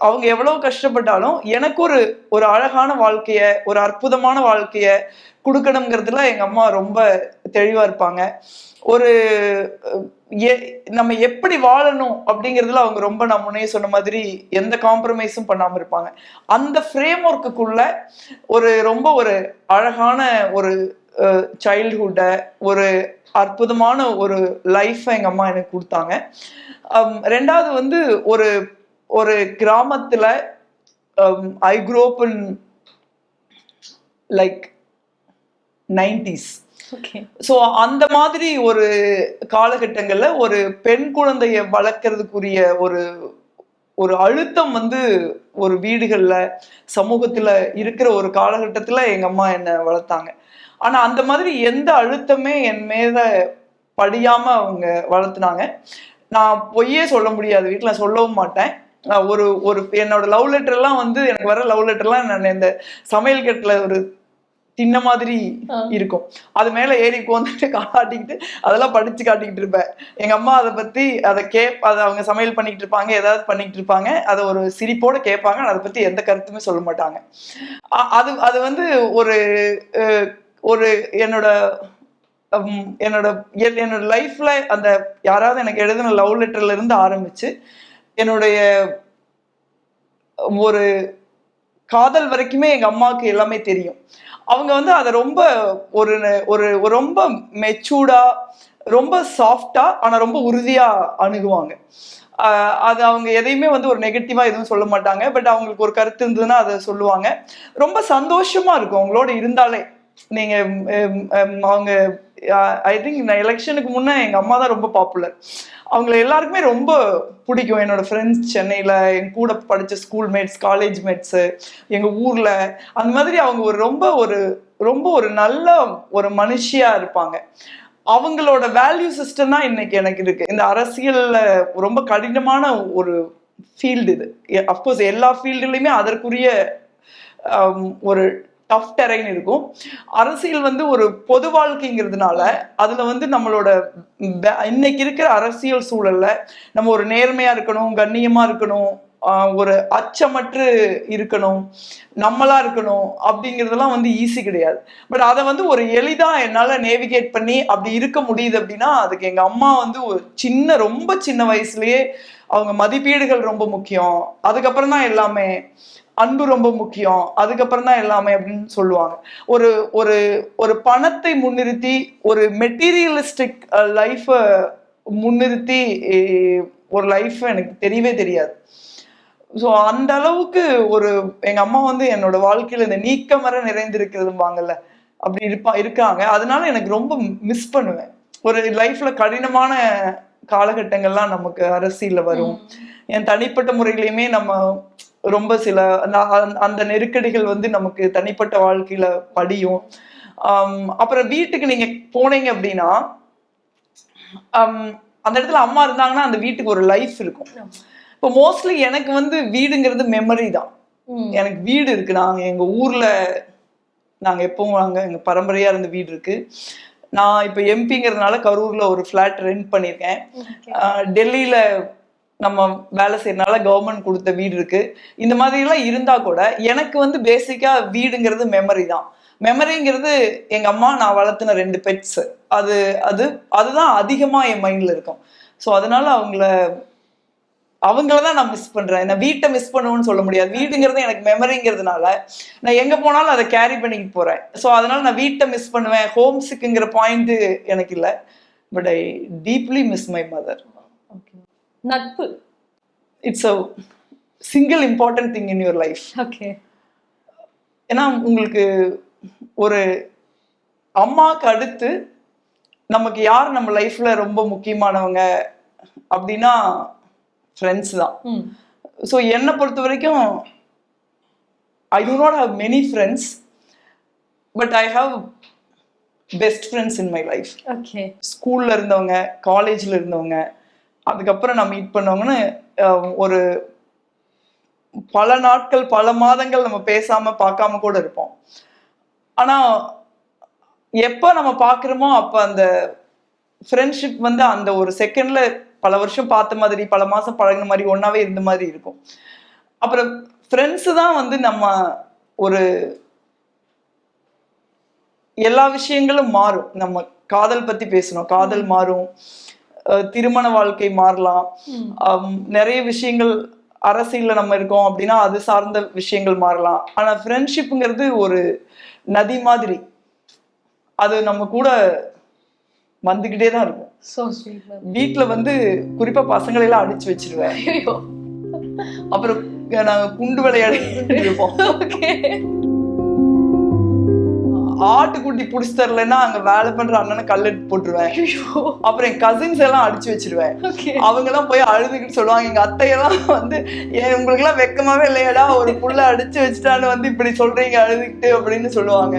அவங்க எவ்வளவு கஷ்டப்பட்டாலும் எனக்கு ஒரு அழகான வாழ்க்கைய, ஒரு அற்புதமான வாழ்க்கைய கொடுக்கணுங்கிறதுல எங்க அம்மா ரொம்ப தெளிவா இருப்பாங்க. நம்ம எப்படி வாழணும் அப்படிங்கிறதுல அவங்க ரொம்ப, நான் முன்னே சொன்ன மாதிரி எந்த காம்ப்ரமைஸும் பண்ணாம இருப்பாங்க. அந்த ஃப்ரேம் ஒர்க்குள்ள ரொம்ப ஒரு அழகான ஒரு சைல்ட்ஹுட்ட, ஒரு அற்புதமான ஒரு லைஃப் எங்க அம்மா எனக்கு கொடுத்தாங்க. ரெண்டாவது வந்து ஒரு கிராமத்துல ஐ grew up in like 90s. So அந்த மாதிரி ஒரு காலகட்டங்கள்ல ஒரு பெண் குழந்தைய வளர்க்கறதுக்குரிய ஒரு அழுத்தம் வந்து ஒரு வீடுகள்ல சமூகத்துல இருக்கிற ஒரு காலகட்டத்துல எங்க அம்மா என்னை வளர்த்தாங்க. ஆனா அந்த மாதிரி எந்த அழுத்தமே என் மேல படியாம அவங்க வளர்த்துனாங்க. நான் பொய்யே சொல்ல முடியாது, வீட்டுல சொல்லவும் மாட்டேன். என்னோட லவ் லெட்டர் எல்லாம் வந்து, எனக்கு வர லவ் லெட்டர் எல்லாம் நான் இந்த சமையல் கட்டுல ஒரு தின்ன மாதிரி இருக்கும், அது மேல ஏறி உட்காந்துட்டு காட்டிக்கிட்டு அதெல்லாம் படிச்சு காட்டிக்கிட்டு இருப்பேன். எங்க அம்மா அதை பத்தி அதை அவங்க சமையல் பண்ணிக்கிட்டு இருப்பாங்க, ஏதாவது பண்ணிக்கிட்டு இருப்பாங்க, அதை ஒரு சிரிப்போட கேட்பாங்க, அதை பத்தி எந்த கருத்துமே சொல்ல மாட்டாங்க. அது வந்து ஒரு என்னோட லைஃப்ல அந்த யாராவது எனக்கு எழுதின லவ் லெட்டர்ல இருந்து ஆரம்பிச்சு என்னுடைய ஒரு காதல் வரைக்குமே எங்க அம்மாவுக்கு எல்லாமே தெரியும். அவங்க வந்து அதை ரொம்ப ரொம்ப மெச்சூர்டா, ரொம்ப சாஃப்டா, ஆனா ரொம்ப உறுதியா அணுகுவாங்க. அது அவங்க எதையுமே வந்து ஒரு நெகட்டிவா எதுவும் சொல்ல மாட்டாங்க. பட் அவங்களுக்கு ஒரு கருத்து இருந்ததுன்னா அதை சொல்லுவாங்க. ரொம்ப சந்தோஷமா இருக்கும் அவங்களோட இருந்தாலே. நீங்க அவங்க ஐ திங்க் இந்த எலெக்ஷனுக்கு முன்னே எங்க அம்மா தான் ரொம்ப பாப்புலர். அவங்கள எல்லாருக்குமே ரொம்ப பிடிக்கும். என்னோட ஃப்ரெண்ட்ஸ் சென்னையில, என் கூட படிச்ச ஸ்கூல் மேட்ஸ், காலேஜ் மேட்ஸ், எங்க ஊர்ல, அந்த மாதிரி அவங்க ரொம்ப ஒரு நல்ல ஒரு மனுஷியா இருப்பாங்க. அவங்களோட வேல்யூ சிஸ்டம் தான் இன்னைக்கு எனக்கு இருக்கு. இந்த அரசியல்ல ரொம்ப கடினமான ஒரு ஃபீல்டு இது. அஃப்கோர்ஸ் எல்லா ஃபீல்டுலையுமே அதற்குரிய ஒரு டஃப் டெரைன் இருக்கும். அரசியல் வந்து ஒரு பொது வாழ்க்கைங்கிறதுனால அதுல வந்து நம்மளோட இன்னைக்கு இருக்கிற அரசியல் சூழல்ல நம்ம ஒரு நேர்மையா இருக்கணும், கண்ணியமா இருக்கணும், ஒரு அச்சமற்று இருக்கணும், நம்மளா இருக்கணும் அப்படிங்கிறதெல்லாம் வந்து ஈஸி கிடையாது. பட் அதை வந்து ஒரு எளிதா என்னால நேவிகேட் பண்ணி அப்படி இருக்க முடியுது அப்படின்னா அதுக்கு எங்க அம்மா வந்து ஒரு ரொம்ப சின்ன வயசுலயே அவங்க மதிப்பீடுகள் ரொம்ப முக்கியம், அதுக்கப்புறம் தான் எல்லாமே, அன்பு ரொம்ப முக்கியம், அதுக்கப்புறம் தான் எல்லாமே அப்படின்னு சொல்லுவாங்க. ஒரு பணத்தை முன்னிறுத்தி, ஒரு மெட்டீரியலிஸ்டிக் லைஃப முன்னிறுத்தி ஒரு லைஃப் எனக்கு தெரியவே தெரியாது. ஸோ அந்த அளவுக்கு எங்க அம்மா வந்து என்னோட வாழ்க்கையில இந்த நீக்கமர நிறைந்திருக்கிறதுவாங்கல்ல, அப்படி இருக்காங்க. அதனால எனக்கு ரொம்ப மிஸ் பண்ணுவேன். ஒரு லைஃப்ல கடினமான காலகட்டங்கள்லாம் நமக்கு அரசியல்ல வரும். என் தனிப்பட்ட முறையிலையுமே நம்ம ரொம்ப சில அந்த நெருக்கடிகள் வந்து நமக்கு தனிப்பட்ட வாழ்க்கையில படியும். அப்புறம் வீட்டுக்கு நீங்க போனீங்க அப்படின்னா அந்த இடத்துல அம்மா இருந்தாங்கன்னா அந்த வீட்டுக்கு ஒரு லைஃப் இருக்கும். இப்போ மோஸ்ட்லி எனக்கு வந்து வீடுங்கிறது மெமரி தான். எனக்கு வீடு இருக்கு. நாங்க எங்க ஊர்ல நாங்க எப்பவும் எங்க பரம்பரையா இருந்த வீடு இருக்கு. நான் இப்ப எம்பிங்கிறதுனால கரூர்ல ஒரு ஃபிளாட் ரெண்ட் பண்ணிருக்கேன். டெல்லியில நம்ம வேலை செய்யறதுனால கவர்மெண்ட் கொடுத்த வீடு இருக்கு. இந்த மாதிரி எல்லாம் இருந்தா கூட எனக்கு வந்து பேசிக்கா வீடுங்கிறது மெமரி தான். மெமரிங்கிறது எங்க அம்மா, நான் வளர்த்துன 2 பெட்ஸ், அதுதான் அதிகமா என் மைண்ட்ல இருக்கும். ஸோ அதனால அவங்களதான் நான் மிஸ் பண்றேன். நான் வீட்டை மிஸ் பண்ணுவேன்னு சொல்ல முடியாது. வீடுங்கிறது எனக்கு மெமரிங்கிறதுனால நான் எங்க போனாலும் அதை கேரி பண்ணிக்கிட்டு போறேன். ஸோ அதனால நான் வீட்டை மிஸ் பண்ணுவேன். ஹோம் சிக்குங்கிற பாயிண்ட் எனக்கு இல்லை. But I deeply miss my mother. நட்பு it's a single important thing in your life. Okay. ஏன்னா உங்களுக்கு ஒரு அம்மாவுக்கு அடுத்து நமக்கு யார் நம்ம லைஃப்ல ரொம்ப முக்கியமானவங்க அப்படின்னா ஃப்ரெண்ட்ஸ் தான். ஸோ என்னை பொறுத்த வரைக்கும் ஐ do not have many friends, but I have best friends in my life. Okay. ஸ்கூல்ல இருந்தவங்க, காலேஜ்ல இருந்தவங்க, அதுக்கப்புறம் நான் மீட் பண்ணவங்கன்னு ஒரு பல நாட்கள் பல மாதங்கள் நம்ம பேசாம பார்க்காம கூட இருப்போம். ஆனா எப்ப நம்ம பாக்குறோமோ அப்ப அந்த ஃப்ரெண்ட்ஷிப் வந்து அந்த ஒரு செகண்ட்ல பல வருஷம் பார்த்த மாதிரி, பல மாசம் பழகின மாதிரி, ஒன்னாவே இருந்த மாதிரி இருக்கும். அப்புறம் ஃப்ரெண்ட்ஸ் தான் வந்து நம்ம ஒரு எல்லா விஷயங்களும் மாறும். நம்ம காதல் பத்தி பேசணும், காதல் மாறும், திருமண வாழ்க்கை மாறலாம், நிறைய விஷயங்கள் அரசியல்ல நம்ம இருக்கோம் அப்படின்னா அது சார்ந்த விஷயங்கள் மாறலாம். ஆனா ஃப்ரெண்ட்ஷிப்புங்கிறது ஒரு நதி மாதிரி, அது நம்ம கூட வந்துகிட்டே தான் இருக்கும். வீட்டுல வந்து குறிப்பா பசங்களை எல்லாம் அடிச்சு வச்சிருவேன். அப்புறம் நாங்க குண்டு விளையாடிட்டு இருப்போம். ஆட்டுக்குட்டி புடிச்சு தரலன்னா அங்க வேலை பண்ற அண்ணனை கல்லெடுத்து போட்டுருவேன். அப்புறம் என் கசின்ஸ் எல்லாம் அடிச்சு வச்சிருவேன். அவங்க எல்லாம் போய் அழுதுகிட்டு சொல்லுவாங்க. எங்க அத்தையெல்லாம் வந்து உங்களுக்கு எல்லாம் வெக்கமாவே இல்லையாடா, ஒரு புள்ள அடிச்சு வச்சுட்டான்னு வந்து இப்படி சொல்றீங்க அழுதுகிட்டு அப்படின்னு சொல்லுவாங்க.